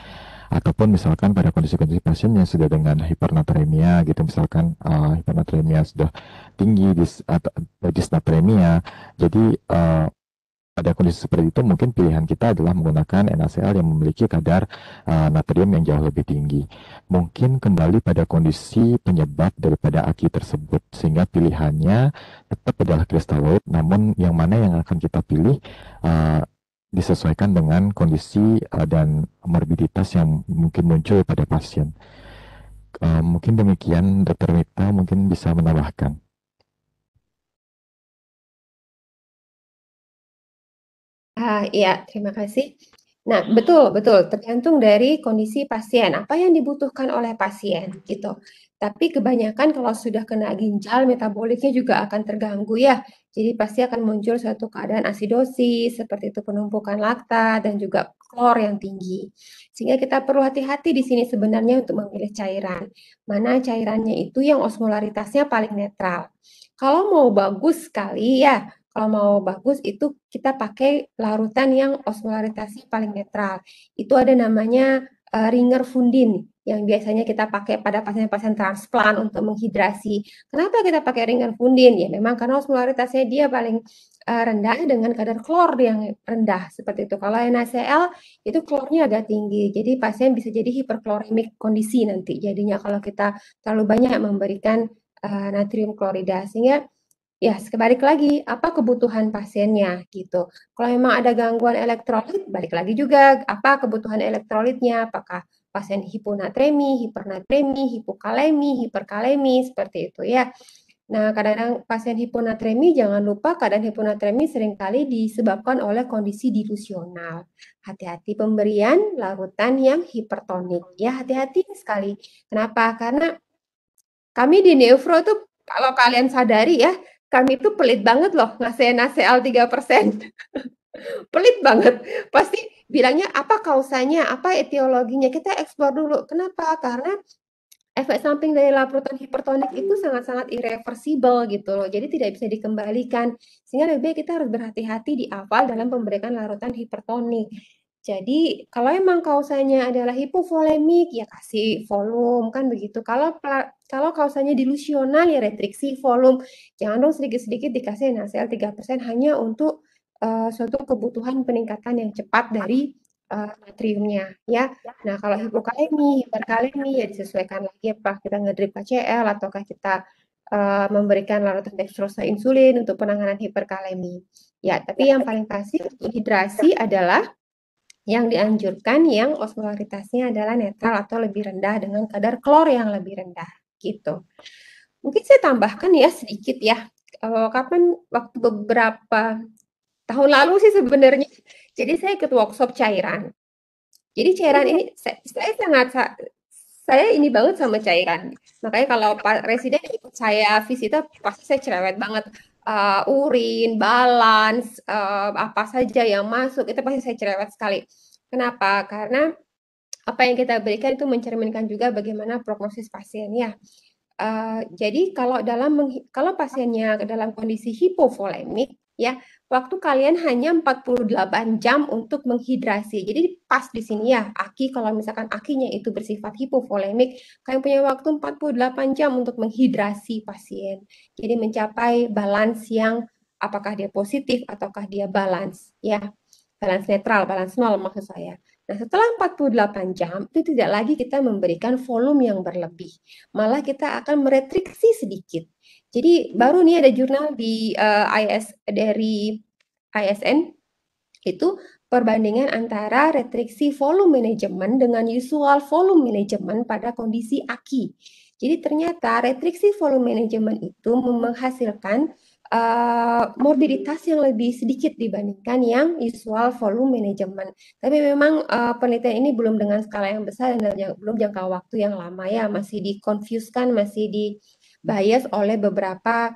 Ataupun misalkan pada kondisi-kondisi pasien yang sudah dengan hipernatremia gitu, misalkan hipernatremia sudah tinggi, disnatremia. Jadi pada kondisi seperti itu mungkin pilihan kita adalah menggunakan NaCl yang memiliki kadar natrium yang jauh lebih tinggi. Mungkin kembali pada kondisi penyebab daripada AKI tersebut, sehingga pilihannya tetap adalah kristaloid, namun yang mana yang akan kita pilih disesuaikan dengan kondisi dan morbiditas yang mungkin muncul pada pasien. Mungkin demikian, Dr. Mita mungkin bisa menambahkan. Iya, terima kasih. Nah, betul, tergantung dari kondisi pasien, apa yang dibutuhkan oleh pasien, gitu. Tapi kebanyakan kalau sudah kena ginjal, metaboliknya juga akan terganggu ya. Jadi pasti akan muncul suatu keadaan asidosis, seperti itu penumpukan laktat dan juga klor yang tinggi. Sehingga kita perlu hati-hati di sini sebenarnya untuk memilih cairan. Mana cairannya itu yang osmolaritasnya paling netral. Kalau mau bagus sekali ya, kalau mau bagus itu kita pakai larutan yang osmolaritasnya paling netral. Itu ada namanya ringer fundin yang biasanya kita pakai pada pasien-pasien transplant untuk menghidrasi. Kenapa kita pakai ringer fundin? Ya memang karena osmolaritasnya dia paling rendah dengan kadar klor yang rendah seperti itu. Kalau NaCl itu klornya agak tinggi, jadi pasien bisa jadi hiperkloremik kondisi nanti. Jadinya kalau kita terlalu banyak memberikan natrium klorida, sehingga ya, balik lagi, apa kebutuhan pasiennya gitu. Kalau memang ada gangguan elektrolit, balik lagi juga apa kebutuhan elektrolitnya, apakah pasien hiponatremi, hipernatremi, hipokalemi, hiperkalemi, seperti itu ya. Nah, kadang-kadang pasien hiponatremi, jangan lupa keadaan hiponatremi seringkali disebabkan oleh kondisi dilusional. Hati-hati pemberian larutan yang hipertonik. Ya, hati-hati sekali. Kenapa? Karena kami di Neufro tuh, kalau kalian sadari ya, kami tuh pelit banget loh ngasih NaCl 3%. Pelit banget. Pasti bilangnya apa kausanya, apa etiologinya, kita eksplor dulu. Kenapa? Karena efek samping dari larutan hipertonik itu sangat-sangat irreversible gitu loh. Jadi tidak bisa dikembalikan. Sehingga lebih baik kita harus berhati-hati di awal dalam pemberikan larutan hipertonik. Jadi kalau emang kausanya adalah hipovolemik ya kasih volume kan begitu. Kalau kausanya dilusional ya restriksi volume. Jangan dong sedikit-sedikit dikasih NaCl 3% hanya untuk suatu kebutuhan peningkatan yang cepat dari natriumnya ya. Nah, kalau hipokalemi, hiperkalemi ya disesuaikan lagi apa kita ngedrip KCl ataukah kita memberikan larutan dextrosa insulin untuk penanganan hiperkalemi. Ya, tapi yang paling pasti untuk hidrasi adalah yang dianjurkan yang osmolaritasnya adalah netral atau lebih rendah dengan kadar klor yang lebih rendah gitu. Mungkin saya tambahkan ya sedikit ya. Waktu beberapa tahun lalu sih sebenarnya. Jadi saya ikut workshop cairan. Jadi cairan ini saya ini banget sama cairan. Makanya kalau residen ikut saya visita pasti saya cerewet banget. Urin, balance, apa saja yang masuk itu pasti saya cerewet sekali. Kenapa? Karena apa yang kita berikan itu mencerminkan juga bagaimana prognosis pasien ya. Jadi kalau pasiennya dalam kondisi hipovolemik, ya, waktu kalian hanya 48 jam untuk menghidrasi. Jadi pas di sini ya, AKI kalau misalkan AKI-nya itu bersifat hipovolemik, kalian punya waktu 48 jam untuk menghidrasi pasien. Jadi mencapai balance yang apakah dia positif ataukah dia balance, ya. Balance netral, balance nol maksud saya. Nah, setelah 48 jam, itu tidak lagi kita memberikan volume yang berlebih. Malah kita akan merestriksi sedikit. Jadi baru nih ada jurnal dari ISN itu perbandingan antara restriksi volume management dengan usual volume management pada kondisi AKI. Jadi ternyata restriksi volume management itu menghasilkan morbiditas yang lebih sedikit dibandingkan yang usual volume management. Tapi memang penelitian ini belum dengan skala yang besar dan belum jangka waktu yang lama ya, masih dikonfuskan, masih di-bias oleh beberapa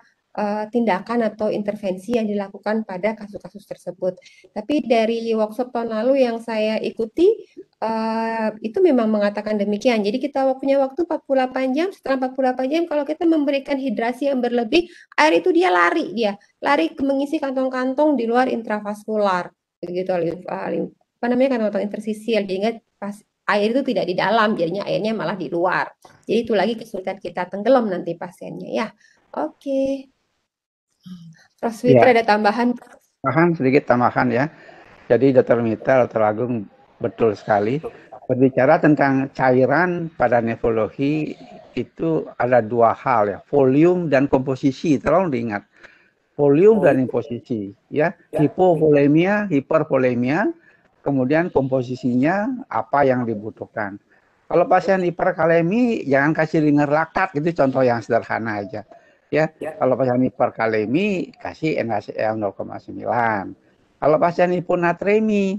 tindakan atau intervensi yang dilakukan pada kasus-kasus tersebut. Tapi dari workshop tahun lalu yang saya ikuti, itu memang mengatakan demikian. Jadi kita punya waktu 48 jam, setelah 48 jam kalau kita memberikan hidrasi yang berlebih, air itu dia lari mengisi kantong-kantong di luar intravaskular, begitu apa namanya kantong-kantong interstisial, jadi pas air itu tidak di dalam, jadinya airnya malah di luar. Jadi itu lagi kesulitan kita tenggelam nanti pasiennya ya. Oke. Prof. Fitri ada tambahan? Sedikit tambahan ya. Jadi Dr. Mita, Dr. Agung betul sekali. Berbicara tentang cairan pada nefrologi itu ada dua hal ya, volume dan komposisi. Tolong diingat, volume dan komposisi ya. Hipovolemia, hipervolemia, kemudian komposisinya apa yang dibutuhkan. Kalau pasien hiperkalemi jangan kasih ringer laktat, itu contoh yang sederhana aja. Ya, kalau pasien hiperkalemi kasih NaCl 0,9. Kalau pasien hiponatremi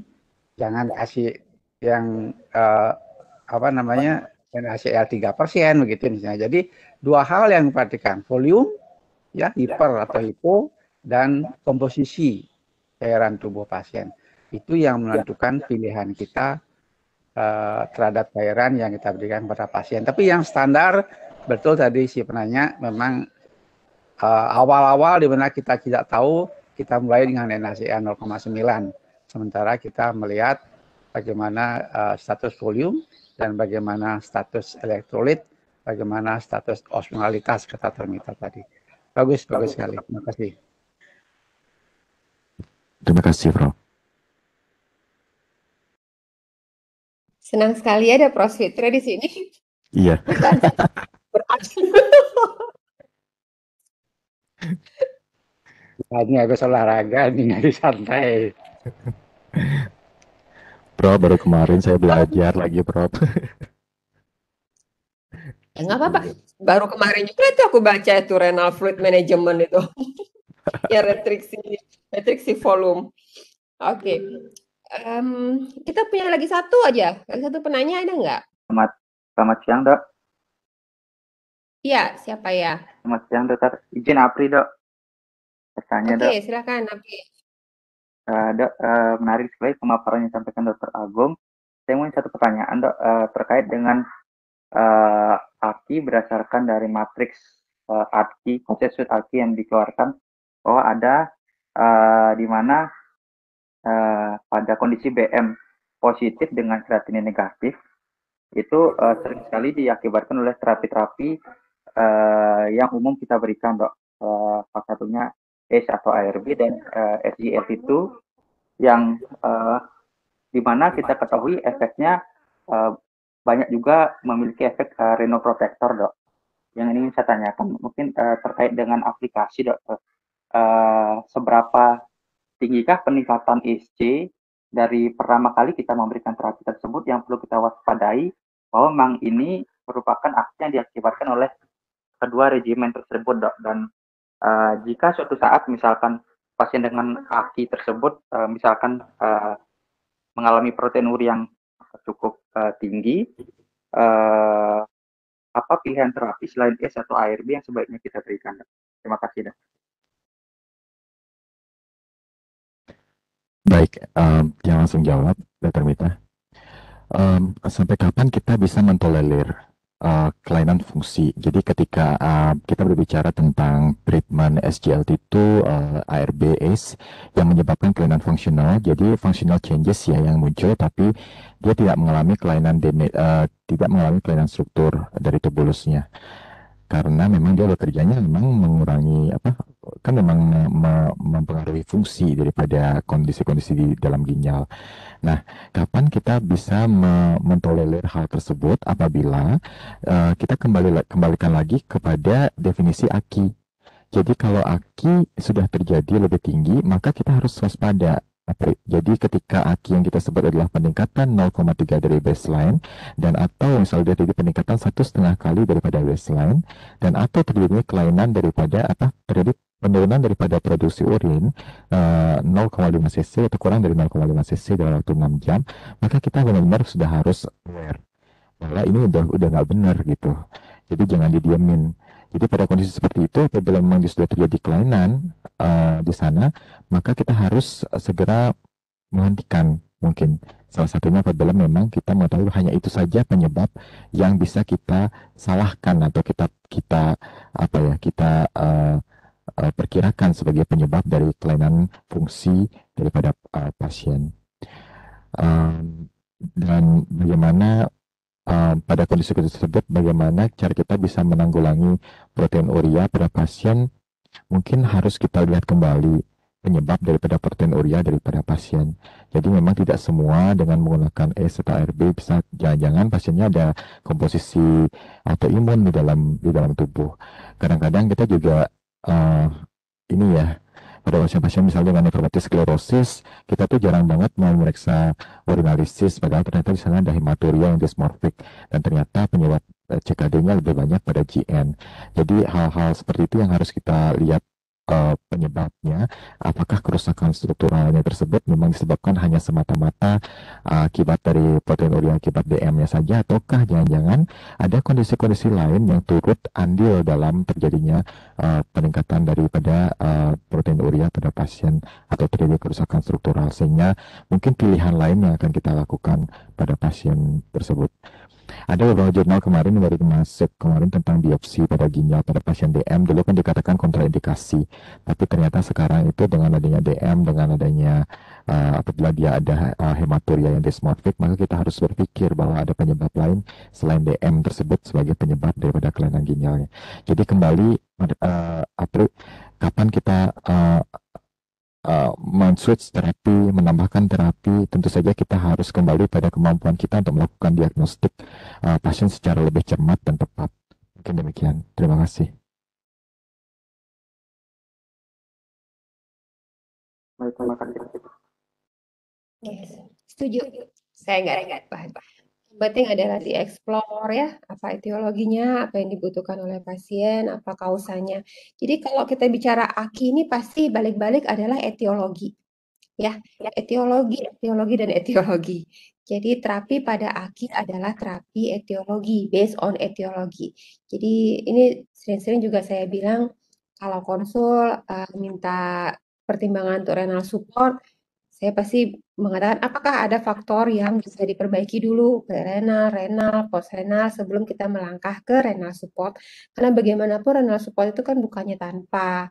jangan kasih yang NaCl 3% begitu misalnya. Jadi dua hal yang diperhatikan, volume ya, hiper atau hipo, dan komposisi cairan tubuh pasien. Itu yang menentukan pilihan kita terhadap cairan yang kita berikan kepada pasien. Tapi yang standar, betul tadi si penanya, memang awal-awal di mana kita tidak tahu, kita mulai dengan NaCl 0,9. Sementara kita melihat bagaimana status volume dan bagaimana status elektrolit, bagaimana status osmolalitas kata Termita tadi. Bagus sekali. Terima kasih. Terima kasih, Prof. Senang sekali ada Prof. Fitri di sini. Iya. Ini habis olahraga, ini hari santai. Prof, baru kemarin saya belajar lagi, Prof. Ya nggak apa-apa. Baru kemarin juga itu aku baca itu renal fluid management itu. Ya restriksi volume. Oke. Kita punya lagi satu aja. Lagi satu penanya ada nggak? Selamat siang, Dok. Iya, siapa ya? Selamat siang, Dokter. Izin Apri, Dok. Pertanyaan, Dok. Oke, silakan Apri. Dok, menarik sekali pemaparan yang disampaikan Dr. Agung. Saya mau satu pertanyaan, Dok, terkait dengan AKI berdasarkan dari matriks AKI, konsensus AKI yang dikeluarkan bahwa ada di mana pada kondisi BM positif dengan kreatinin negatif itu sering sekali diakibatkan oleh terapi-terapi yang umum kita berikan, Dok. Salah satunya ACE atau ARB dan SGLT2 yang di mana kita ketahui efeknya banyak juga memiliki efek renoprotector, Dok. Yang ini saya tanyakan mungkin terkait dengan aplikasi, Dok. Seberapa tinggikah peningkatan ESC dari pertama kali kita memberikan terapi tersebut, yang perlu kita waspadai bahwa memang ini merupakan aksi yang diakibatkan oleh kedua regimen tersebut, Dok. Dan jika suatu saat misalkan pasien dengan AKI tersebut misalkan mengalami proteinuri yang cukup tinggi, apa pilihan terapi selain ACE atau ARB yang sebaiknya kita berikan, Dok? Terima kasih, Dok. Baik, yang langsung jawab, Dr. Mita. Sampai kapan kita bisa mentolerir kelainan fungsi. Jadi ketika kita berbicara tentang treatment SGLT2, ARB, ACE yang menyebabkan kelainan fungsional, jadi functional changes ya yang muncul, tapi dia tidak mengalami tidak mengalami kelainan struktur dari tubulusnya. Karena memang dia bekerjanya memang mengurangi kan memang mempengaruhi fungsi daripada kondisi-kondisi di dalam ginjal. Nah, kapan kita bisa mentolerir hal tersebut? Apabila kita kembalikan lagi kepada definisi AKI. Jadi kalau AKI sudah terjadi lebih tinggi, maka kita harus waspada. Jadi ketika AKI yang kita sebut adalah peningkatan 0,3 dari baseline, dan atau misalnya terjadi peningkatan 1,5 kali daripada baseline, dan atau terjadi kelainan daripada terjadi penurunan daripada produksi urin 0,5 cc atau kurang dari 0,5 cc dalam waktu 6 jam, maka kita benar-benar sudah harus aware bahwa ini udah nggak benar gitu. Jadi jangan didiamin. Jadi pada kondisi seperti itu, apabila memang sudah terjadi kelainan di sana, maka kita harus segera menghentikan. Mungkin salah satunya apabila memang kita mengetahui hanya itu saja penyebab yang bisa kita salahkan atau kita perkirakan sebagai penyebab dari kelainan fungsi daripada pasien. Dan bagaimana pada kondisi tersebut, bagaimana cara kita bisa menanggulangi proteinuria pada pasien, mungkin harus kita lihat kembali penyebab daripada proteinuria daripada pasien. Jadi memang tidak semua dengan menggunakan ACE atau ARB bisa, jangan-jangan pasiennya ada komposisi autoimun di dalam tubuh. Kadang-kadang kita juga pada pasien-pasien misalnya dengan nefropatis sklerosis, kita tuh jarang banget mau memeriksa urinalisis, padahal ternyata di sana ada hematuria yang dysmorphic, dan ternyata penyebab CKD-nya lebih banyak pada GN. Jadi hal-hal seperti itu yang harus kita lihat penyebabnya. Apakah kerusakan strukturalnya tersebut memang disebabkan hanya semata-mata akibat dari proteinuria akibat DM-nya saja, ataukah jangan-jangan ada kondisi-kondisi lain yang turut andil dalam terjadinya peningkatan daripada proteinuria pada pasien atau terjadi kerusakan struktural, sehingga mungkin pilihan lain yang akan kita lakukan pada pasien tersebut. Ada beberapa jurnal kemarin baru masuk kemarin tentang biopsi pada ginjal pada pasien DM. Dulu kan dikatakan kontraindikasi, tapi ternyata sekarang itu dengan adanya DM, dengan adanya apabila dia ada hematuria yang dysmorphic, maka kita harus berpikir bahwa ada penyebab lain selain DM tersebut sebagai penyebab daripada kelainan ginjalnya. Jadi kembali kapan kita men-switch terapi, menambahkan terapi, tentu saja kita harus kembali pada kemampuan kita untuk melakukan diagnostik pasien secara lebih cermat dan tepat. Mungkin demikian. Terima kasih. Baik, terima kasih. Yes, setuju. Saya nggak paham. Penting adalah dieksplor ya, apa etiologinya, apa yang dibutuhkan oleh pasien, apa kausanya. Jadi kalau kita bicara AKI ini pasti balik-balik adalah etiologi. Ya, etiologi dan etiologi. Jadi terapi pada AKI adalah terapi etiologi, based on etiologi. Jadi ini sering-sering juga saya bilang kalau konsul minta pertimbangan untuk renal support, saya pasti mengatakan apakah ada faktor yang bisa diperbaiki dulu ke renal, postrenal sebelum kita melangkah ke renal support. Karena bagaimanapun renal support itu kan bukannya tanpa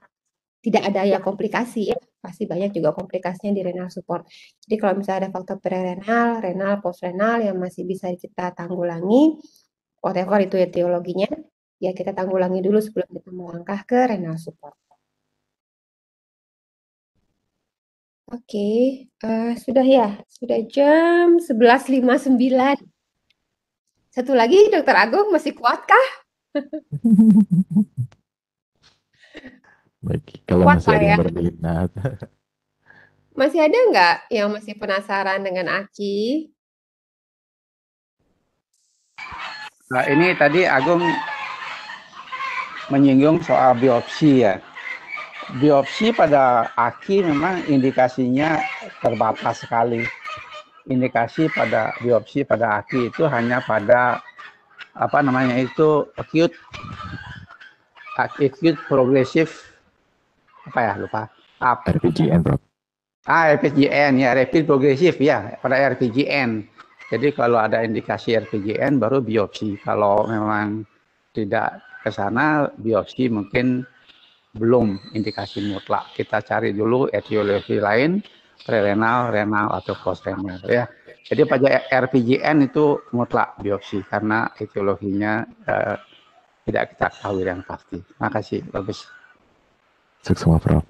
tidak ada ya komplikasi ya, pasti banyak juga komplikasinya di renal support. Jadi kalau misalnya ada faktor prerenal, renal, postrenal yang masih bisa kita tanggulangi, whatever itu etiologinya, ya kita tanggulangi dulu sebelum kita melangkah ke renal support. Oke, sudah ya, sudah jam 11.59. Satu lagi, Dokter Agung masih kuatkah? Baik, kalau Kuat, masih ada Pak, yang ya? berminat. Masih ada nggak yang masih penasaran dengan AKI? Nah, ini tadi Agung menyinggung soal biopsi ya. Biopsi pada AKI memang indikasinya terbatas sekali. Indikasi pada biopsi pada AKI itu hanya pada acute progressive RPGN, Prof. RPGN ya, rapid progressive ya, pada RPGN. Jadi kalau ada indikasi RPJN baru biopsi. Kalau memang tidak ke sana, biopsi mungkin belum indikasi mutlak. Kita cari dulu etiologi lain, prerenal, renal, atau postrenal. Ya. Jadi pada RPJN itu mutlak biopsi karena etiologinya tidak kita ketahui yang pasti. Terima kasih, bagus. Sukses, Prof.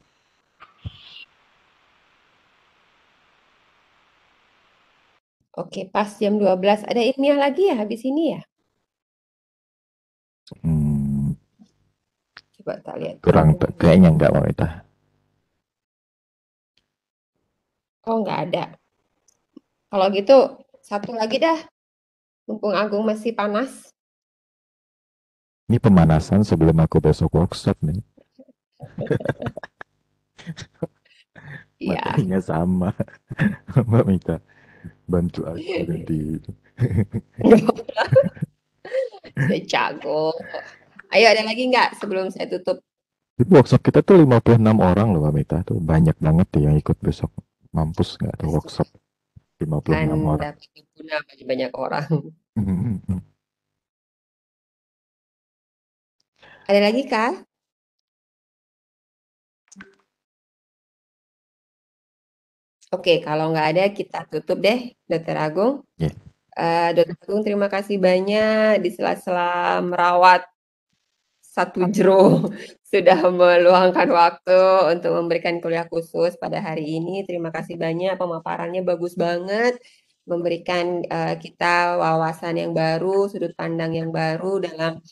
Oke, pas jam 12. Ada ilmiah lagi ya habis ini ya? Coba tak lihat. Kayaknya enggak, Mbak Mita. Oh, nggak ada. Kalau gitu, satu lagi dah. Mumpung Agung masih panas. Ini pemanasan sebelum aku besok workshop nih. Iya. Materinya sama. Mbak Mita, bantu aku nanti. Jago. Ayo, ada lagi nggak sebelum saya tutup? Di workshop kita tuh 56 orang loh, Mbak Mita. Tuh banyak banget tuh yang ikut besok. Mampus nggak tuh workshop 56 orang. Dapat guna bagi banyak orang. Ada lagi kah? Oke, kalau nggak ada kita tutup deh, Dr. Agung. Yeah. Dr. Agung, terima kasih banyak di sela-sela merawat satu jero sudah meluangkan waktu untuk memberikan kuliah khusus pada hari ini. Terima kasih banyak, pemaparannya bagus banget, memberikan kita wawasan yang baru, sudut pandang yang baru dalam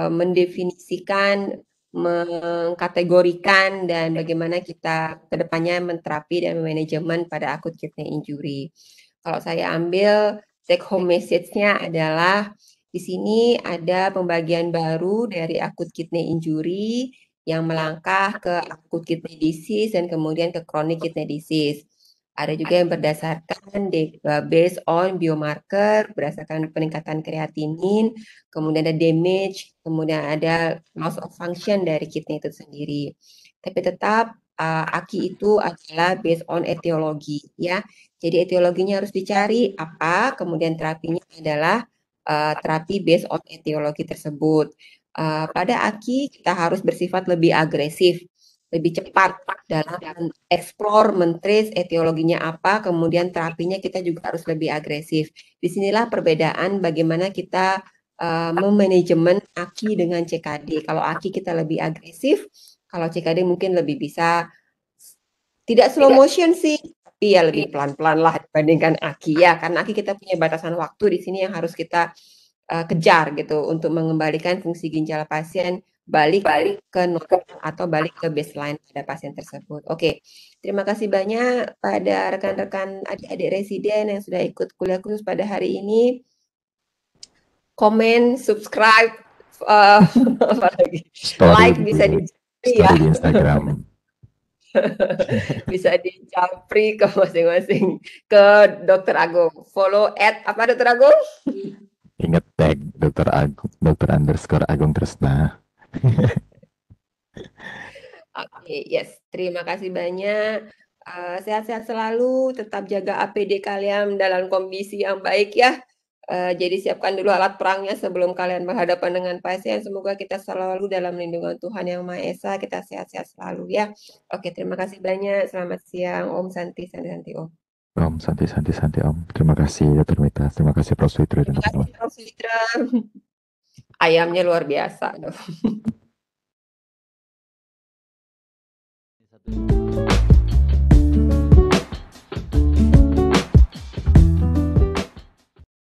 mendefinisikan, mengkategorikan, dan bagaimana kita kedepannya menterapi dan manajemen pada acute kidney injury. Kalau saya ambil take home message-nya adalah di sini ada pembagian baru dari acute kidney injury yang melangkah ke acute kidney disease dan kemudian ke chronic kidney disease. Ada juga yang berdasarkan based on biomarker, berdasarkan peningkatan kreatinin, kemudian ada damage, kemudian ada loss of function dari kidney itu sendiri. Tapi tetap AKI itu adalah based on etiologi, ya. Jadi etiologinya harus dicari apa, kemudian terapinya adalah terapi based on etiologi tersebut. Pada AKI kita harus bersifat lebih agresif, lebih cepat dalam mengeksplor, mentrace etiologinya apa, kemudian terapinya kita juga harus lebih agresif. Disinilah perbedaan bagaimana kita memanajemen AKI dengan CKD. Kalau AKI kita lebih agresif, kalau CKD mungkin lebih bisa tidak slow motion sih, tapi ya lebih pelan-pelan lah dibandingkan AKI ya, karena AKI kita punya batasan waktu di sini yang harus kita kejar gitu untuk mengembalikan fungsi ginjal pasien balik ke normal atau balik ke baseline pada pasien tersebut. Oke, terima kasih banyak pada rekan-rekan adik-adik residen yang sudah ikut kuliah khusus pada hari ini. Komen, subscribe, like bisa di Instagram. Bisa dijapri ke masing-masing ke Dr. Agung. Follow apa Dr. Agung? Ingat tag Dr. Agung, Dr._Agung Tresna. Oke, yes. Terima kasih banyak. Sehat-sehat selalu. Tetap jaga APD kalian dalam kondisi yang baik ya. Jadi siapkan dulu alat perangnya sebelum kalian berhadapan dengan pasien. Semoga kita selalu dalam lindungan Tuhan Yang Maha Esa. Kita sehat-sehat selalu ya. Oke, terima kasih banyak. Selamat siang. Om Santi, Santi Om. Om Santi Om. Terima kasih Dr. Mita. Terima kasih Prof. Suitra dan teman-teman. Prof. Suitra. Ayamnya luar biasa.